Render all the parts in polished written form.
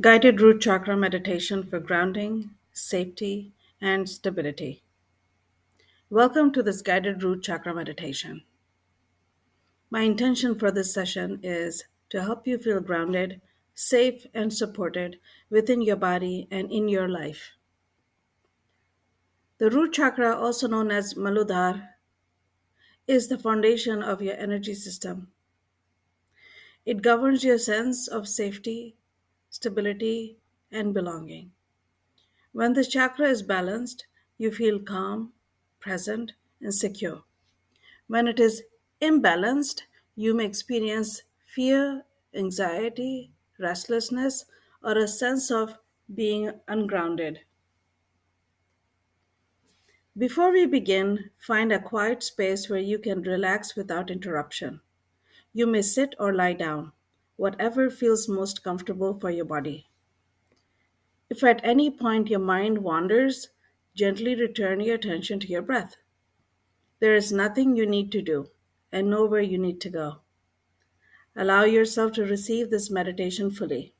Guided root chakra meditation for grounding, safety, and stability. Welcome to this guided root chakra meditation. My intention for this session is to help you feel grounded, safe, and supported within your body and in your life. The root chakra, also known as Muladhara, is the foundation of your energy system. It governs your sense of safety, stability, and belonging. When this chakra is balanced, you feel calm, present, and secure. When it is imbalanced, you may experience fear, anxiety, restlessness, or a sense of being ungrounded. Before we begin, find a quiet space where you can relax without interruption. You may sit or lie down, whatever feels most comfortable for your body. If at any point your mind wanders, gently return your attention to your breath. There is nothing you need to do and nowhere you need to go. Allow yourself to receive this meditation fully.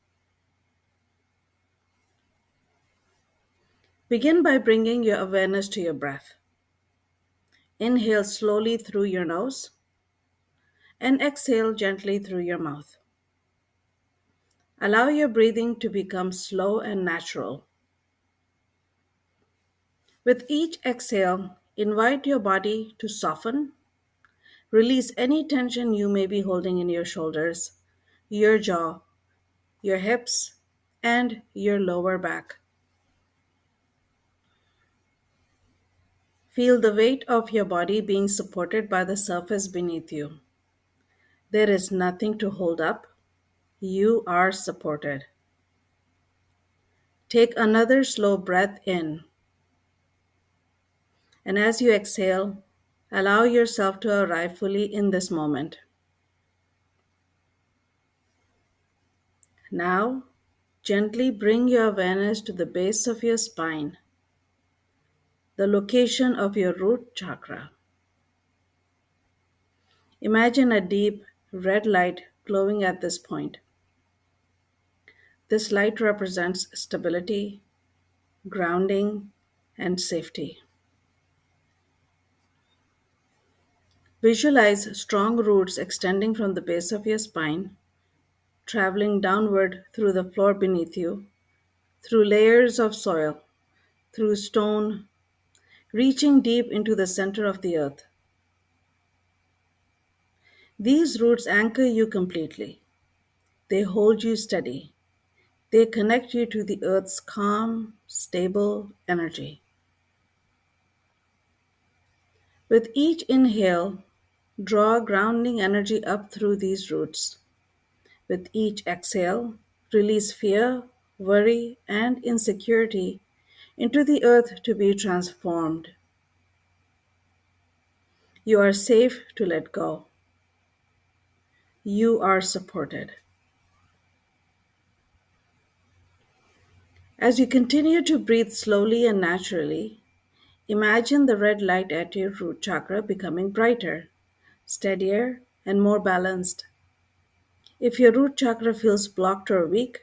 Begin by bringing your awareness to your breath. Inhale slowly through your nose and exhale gently through your mouth. Allow your breathing to become slow and natural. With each exhale, invite your body to soften. Release any tension you may be holding in your shoulders, your jaw, your hips, and your lower back. Feel the weight of your body being supported by the surface beneath you. There is nothing to hold up. You are supported. Take another slow breath in, and as you exhale, allow yourself to arrive fully in this moment. Now, gently bring your awareness to the base of your spine, the location of your root chakra. Imagine a deep red light glowing at this point. This light represents stability, grounding, and safety. Visualize strong roots extending from the base of your spine, traveling downward through the floor beneath you, through layers of soil, through stone, reaching deep into the center of the earth. These roots anchor you completely. They hold you steady. They connect you to the earth's calm, stable energy. With each inhale, draw grounding energy up through these roots. With each exhale, release fear, worry, and insecurity into the earth to be transformed. You are safe to let go. You are supported. As you continue to breathe slowly and naturally, imagine the red light at your root chakra becoming brighter, steadier, and more balanced. If your root chakra feels blocked or weak,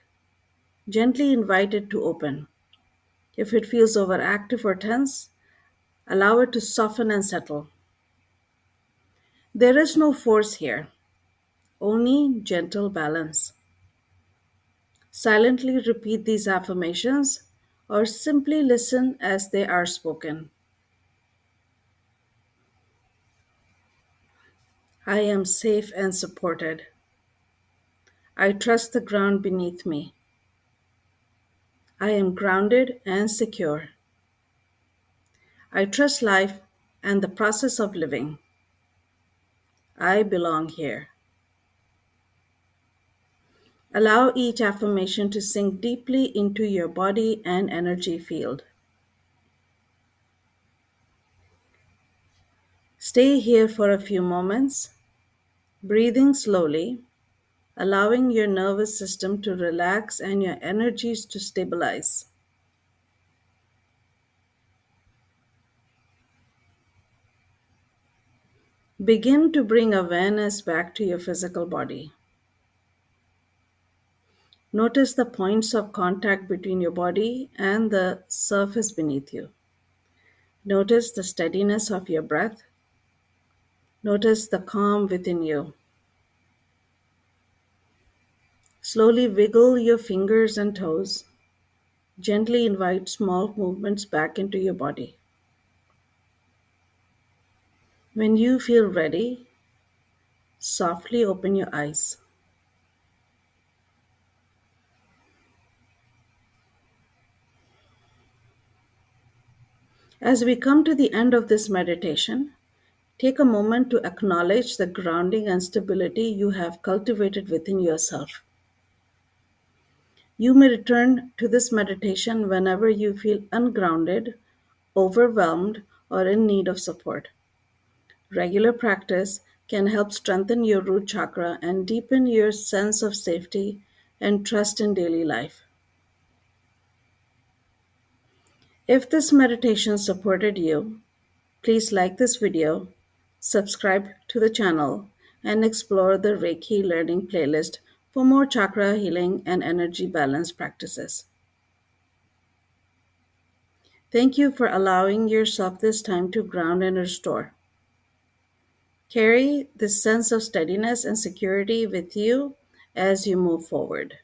gently invite it to open. If it feels overactive or tense, allow it to soften and settle. There is no force here, only gentle balance. Silently repeat these affirmations or simply listen as they are spoken. I am safe and supported. I trust the ground beneath me. I am grounded and secure. I trust life and the process of living. I belong here. Allow each affirmation to sink deeply into your body and energy field. Stay here for a few moments, breathing slowly, allowing your nervous system to relax and your energies to stabilize. Begin to bring awareness back to your physical body. Notice the points of contact between your body and the surface beneath you. Notice the steadiness of your breath. Notice the calm within you. Slowly wiggle your fingers and toes. Gently invite small movements back into your body. When you feel ready, softly open your eyes. As we come to the end of this meditation, take a moment to acknowledge the grounding and stability you have cultivated within yourself. You may return to this meditation whenever you feel ungrounded, overwhelmed, or in need of support. Regular practice can help strengthen your root chakra and deepen your sense of safety and trust in daily life. If this meditation supported you, please like this video, subscribe to the channel, and explore the Reiki learning playlist for more chakra healing and energy balance practices. Thank you for allowing yourself this time to ground and restore. Carry this sense of steadiness and security with you as you move forward.